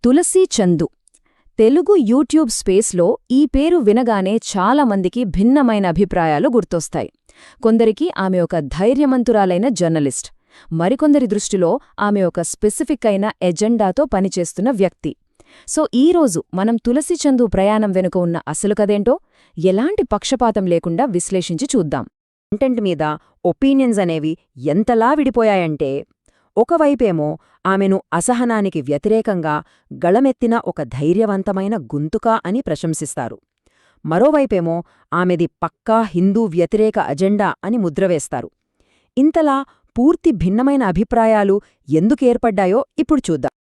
తులసి Chandu Telugu YouTube స్పేస్లో ఈ పేరు వినగానే చాలామందికి భిన్నమైన అభిప్రాయాలు గుర్తొస్తాయి. కొందరికి ఆమె ఒక ధైర్యవంతురాలైన జర్నలిస్ట్, మరికొందరి దృష్టిలో ఆమె ఒక స్పెసిఫిక్ అయిన ఎజెండాతో పనిచేస్తున్న వ్యక్తి. సో ఈరోజు మనం తులసి చందు ప్రయాణం వెనుక ఉన్న అసలు కదేంటో ఎలాంటి పక్షపాతం లేకుండా విశ్లేషించి చూద్దాం. కంటెంట్ మీద ఒపీనియన్స్ అనేవి ఎంతలా విడిపోయాయంటే, ఒకవైపేమో ఆమెను అసహనానికి వ్యతిరేకంగా గళమెత్తిన ఒక ధైర్యవంతమైన గొంతుక అని ప్రశంసిస్తారు. మరోవైపేమో ఆమెది పక్కా హిందూ వ్యతిరేక అజెండా అని ముద్రవేస్తారు. ఇంతలా పూర్తి భిన్నమైన అభిప్రాయాలు ఎందుకేర్పడ్డాయో ఇప్పుడు చూద్దాం.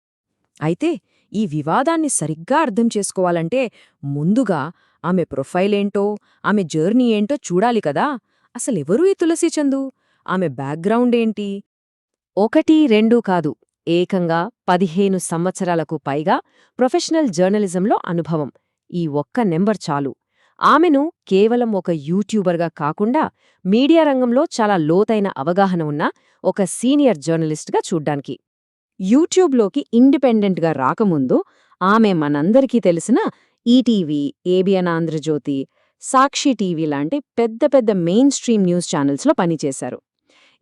అయితే ఈ వివాదాన్ని సరిగ్గా అర్థం చేసుకోవాలంటే ముందుగా ఆమె ప్రొఫైలేంటో, ఆమె జర్నీ ఏంటో చూడాలి కదా. అసలెవరూ ఈ తులసి చందు? ఆమె బ్యాక్గ్రౌండ్ ఏంటి? 1-2 కాదు, ఏకంగా 15 సంవత్సరాలకు పైగా ప్రొఫెషనల్ జర్నలిజంలో అనుభవం. ఈ ఒక్క నెంబర్ చాలు ఆమెను కేవలం ఒక యూట్యూబర్గా కాకుండా మీడియా రంగంలో చాలా లోతైన అవగాహన ఉన్న ఒక సీనియర్ జర్నలిస్ట్గా చూడ్డానికి. యూట్యూబ్లోకి ఇండిపెండెంట్గా రాకముందు ఆమె మనందరికీ తెలిసిన ఈటీవీ, ఏబిఎన్ ఆంధ్రజ్యోతి, సాక్షి టీవీ లాంటి పెద్ద పెద్ద మెయిన్ స్ట్రీమ్ న్యూస్ ఛానల్స్లో పనిచేశారు.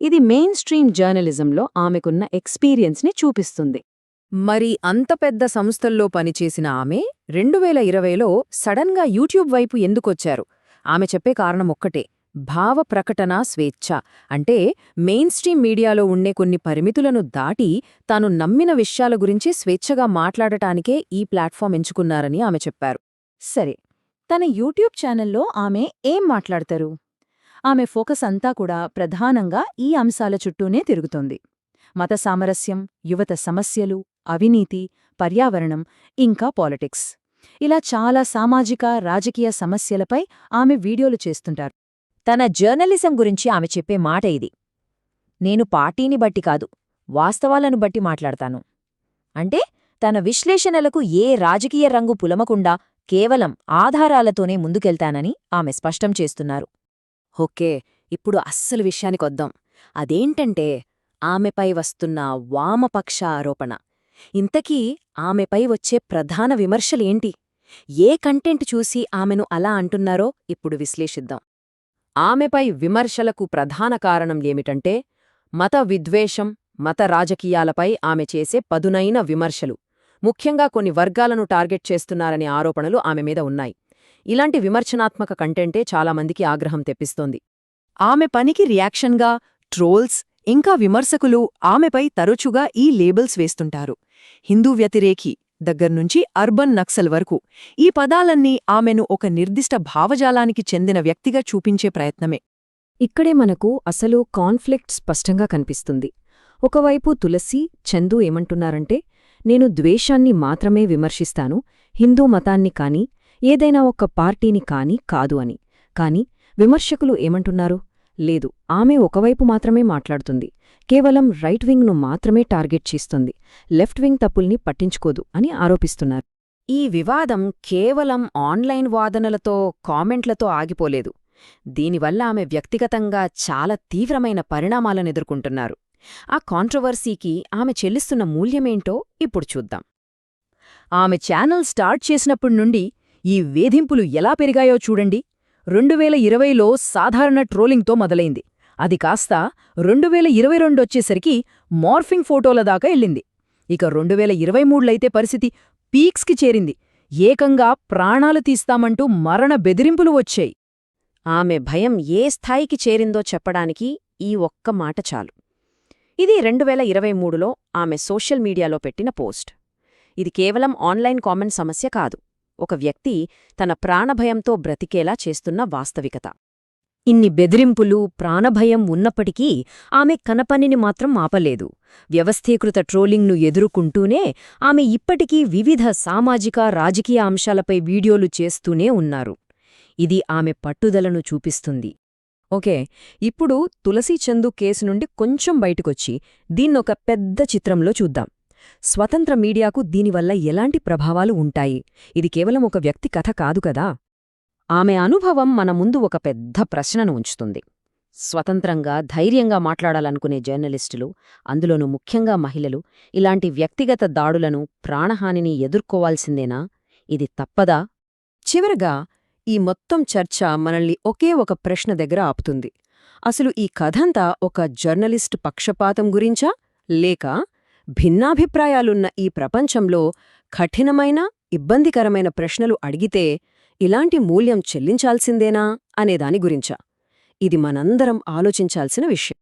ఇది మెయిన్ స్ట్రీమ్ జర్నలిజంలో ఆమెకున్న ఎక్స్పీరియన్స్ని చూపిస్తుంది. మరి అంత పెద్ద సంస్థల్లో పనిచేసిన ఆమె 2020లో సడన్గా యూట్యూబ్ వైపు ఎందుకొచ్చారు? ఆమె చెప్పే కారణం ఒక్కటే, భావ ప్రకటనా స్వేచ్ఛ. అంటే మెయిన్ స్ట్రీమ్ మీడియాలో ఉండే కొన్ని పరిమితులను దాటి తాను నమ్మిన విషయాల గురించి స్వేచ్ఛగా మాట్లాడటానికే ఈ ప్లాట్ఫామ్ ఎంచుకున్నారని ఆమె చెప్పారు. సరే, తన యూట్యూబ్ ఛానల్లో ఆమె ఏం మాట్లాడతారు? ఆమె ఫోకస్ అంతా కూడా ప్రధానంగా ఈ అంశాల చుట్టూనే తిరుగుతోంది. మత సామరస్యం, యువత సమస్యలు, అవినీతి, పర్యావరణం, ఇంకా పాలిటిక్స్. ఇలా చాలా సామాజిక, రాజకీయ సమస్యలపై ఆమె వీడియోలు చేస్తుంటారు. తన జర్నలిజం గురించి ఆమె చెప్పే మాట ఇది: నేను పార్టీని బట్టి కాదు, వాస్తవాలను బట్టి మాట్లాడతాను. అంటే తన విశ్లేషణలకు ఏ రాజకీయ రంగు పులమకుండా కేవలం ఆధారాలతోనే ముందుకెళ్తానని ఆమె స్పష్టం చేస్తున్నారు. ఓకే, ఇప్పుడు అస్సలు విషయానికొద్దాం. అదేంటంటే ఆమెపై వస్తున్న వామపక్ష ఆరోపణ. ఇంతకీ ఆమెపై వచ్చే ప్రధాన విమర్శలేంటి? ఏ కంటెంట్ చూసి ఆమెను అలా అంటున్నారో ఇప్పుడు విశ్లేషిద్దాం. ఆమెపై విమర్శలకు ప్రధాన కారణం ఏమిటంటే మత విద్వేషం, మత రాజకీయాలపై ఆమె చేసే పదునైన విమర్శలు. ముఖ్యంగా కొన్ని వర్గాలను టార్గెట్ చేస్తున్నారనే ఆరోపణలు ఆమె మీద ఉన్నాయి. ఇలాంటి విమర్శనాత్మక కంటెంటే చాలామందికి ఆగ్రహం తెప్పిస్తోంది. ఆమె పనికి రియాక్షన్గా ట్రోల్స్, ఇంకా విమర్శకులు ఆమెపై తరచుగా ఈ లేబుల్స్ వేస్తుంటారు. హిందూ వ్యతిరేకి దగ్గర్నుంచి అర్బన్ నక్సల్ వరకు ఈ పదాలన్నీ ఆమెను ఒక నిర్దిష్ట భావజాలానికి చెందిన వ్యక్తిగా చూపించే ప్రయత్నమే. ఇక్కడే మనకు అసలు కాన్ఫ్లిక్ట్ స్పష్టంగా కనిపిస్తుంది. ఒకవైపు తులసి చందు ఏమంటున్నారంటే, నేను ద్వేషాన్ని మాత్రమే విమర్శిస్తాను, హిందూ మతాన్ని కానీ ఏదైనా ఒక పార్టీని కానీ కాదు అని. కాని విమర్శకులు ఏమంటున్నారు? లేదు, ఆమె ఒకవైపు మాత్రమే మాట్లాడుతుంది, కేవలం రైట్ వింగ్ను మాత్రమే టార్గెట్ చేస్తుంది, లెఫ్ట్ వింగ్ తప్పుల్ని పట్టించుకోదు అని ఆరోపిస్తున్నారు. ఈ వివాదం కేవలం ఆన్లైన్ వాదనలతో, కామెంట్లతో ఆగిపోలేదు. దీనివల్ల ఆమె వ్యక్తిగతంగా చాలా తీవ్రమైన పరిణామాలనెదుర్కొంటున్నారు. ఆ కాంట్రవర్సీకి ఆమె చెల్లిస్తున్న మూల్యమేంటో ఇప్పుడు చూద్దాం. ఆమె ఛానల్ స్టార్ట్ చేసినప్పటి నుండి ఈ వేధింపులు ఎలా పెరిగాయో చూడండి. 2020లో సాధారణ ట్రోలింగ్తో మొదలైంది. అది కాస్త 2022 వచ్చేసరికి మార్ఫింగ్ ఫోటోల దాకా వెళ్ళింది. ఇక 2023లైతే పరిస్థితి పీక్స్కి చేరింది. ఏకంగా ప్రాణాలు తీస్తామంటూ మరణ బెదిరింపులు వచ్చాయి. ఆమె భయం ఏ స్థాయికి చేరిందో చెప్పడానికి ఈ ఒక్క మాట చాలు. ఇది 2023లో ఆమె సోషల్ మీడియాలో పెట్టిన పోస్ట్. ఇది కేవలం ఆన్లైన్ కామెంట్ సమస్య కాదు, ఒక వ్యక్తి తన ప్రాణభయంతో బ్రతికేలా చేస్తున్న వాస్తవికత. ఇన్ని బెదిరింపులు, ప్రాణభయం ఉన్నప్పటికీ ఆమె కనపనిని మాత్రం ఆపలేదు. వ్యవస్థీకృత ట్రోలింగ్ను ఎదుర్కొంటూనే ఆమె ఇప్పటికీ వివిధ సామాజిక, రాజకీయ అంశాలపై వీడియోలు చేస్తూనే ఉన్నారు. ఇది ఆమె పట్టుదలను చూపిస్తుంది. ఓకే, ఇప్పుడు తులసి చందు కేసు నుండి కొంచెం బయటకొచ్చి దీన్నొక పెద్ద చిత్రంలో చూద్దాం. స్వతంత్ర మీడియాకు దీనివల్ల ఎలాంటి ప్రభావాలు ఉంటాయి? ఇది కేవలం ఒక వ్యక్తి కథ కాదు కదా. ఆమె అనుభవం మన ముందు ఒక పెద్ద ప్రశ్నను ఉంచుతుంది. స్వతంత్రంగా, ధైర్యంగా మాట్లాడాలనుకునే జర్నలిస్టులు, అందులోనూ ముఖ్యంగా మహిళలు, ఇలాంటి వ్యక్తిగత దాడులను, ప్రాణహానిని ఎదుర్కోవాల్సిందేనా? ఇది తప్పదా? చివరగా ఈ మొత్తం చర్చ మనల్ని ఒకే ఒక ప్రశ్న దగ్గర ఆపుతుంది. అసలు ఈ కథంతా ఒక జర్నలిస్టు పక్షపాతం గురించా, లేక భిన్నాభిప్రాయాలున్న ఈ ప్రపంచంలో కఠినమైన, ఇబ్బందికరమైన ప్రశ్నలు అడిగితే ఇలాంటి మూల్యం చెల్లించాల్సిందేనా అనేదాని గురించా? ఇది మనందరం ఆలోచించాల్సిన విషయం.